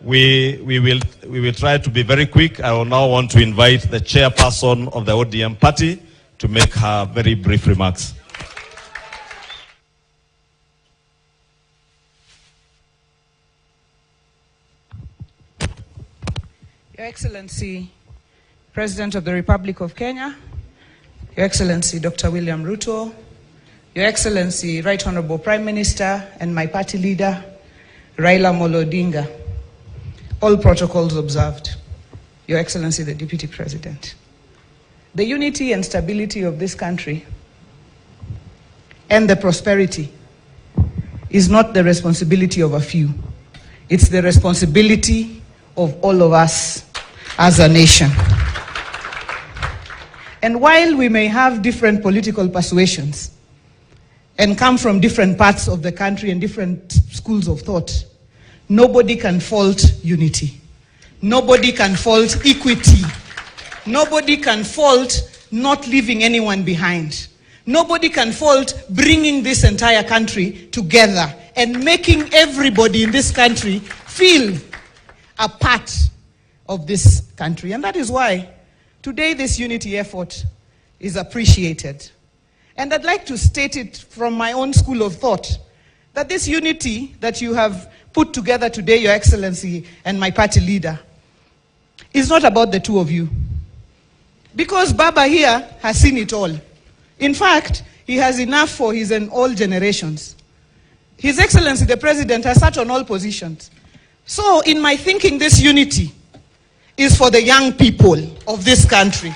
We will try to be very quick. I will now want to invite the chairperson of the ODM party to make her very brief remarks. Your Excellency, President of the Republic of Kenya, Your Excellency Dr. William Ruto, Your Excellency Right Honorable Prime Minister and my party leader, Raila Odinga, all protocols observed. Your Excellency the Deputy President. The unity and stability of this country and the prosperity is not the responsibility of a few. It's the responsibility of all of us as a nation. And while we may have different political persuasions and come from different parts of the country and different schools of thought, nobody can fault unity. Nobody can fault equity. Nobody can fault not leaving anyone behind. Nobody can fault bringing this entire country together and making everybody in this country feel a part of this country. And that is why today this unity effort is appreciated. And I'd like to state it from my own school of thought, that this unity that you have put together today, Your Excellency and my party leader, is not about the two of you. Because Baba here has seen it all. In fact, he has enough for his and all generations. His Excellency the President has sat on all positions. So in my thinking, this unity is for the young people of this country.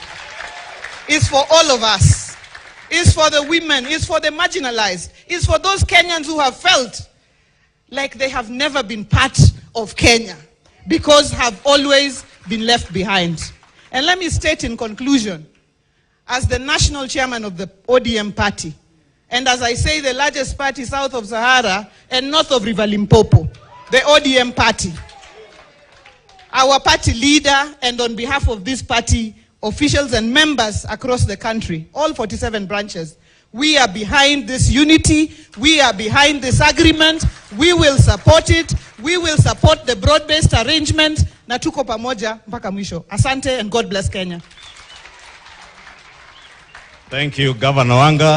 It's for all of us. It's for the women. It's for the marginalized. It's for those Kenyans who have felt like they have never been part of Kenya because have always been left behind. And let me state in conclusion, as the national chairman of the ODM party, and as I say, the largest party south of Sahara and north of River Limpopo, the ODM party, our party leader, and on behalf of this party, officials and members across the country, all 47 branches, we are behind this unity, we are behind this agreement, we will support it, we will support the broad-based arrangement, na tuko pamoja mpaka mwisho. Asante and God bless Kenya. Thank you, Governor Wanga.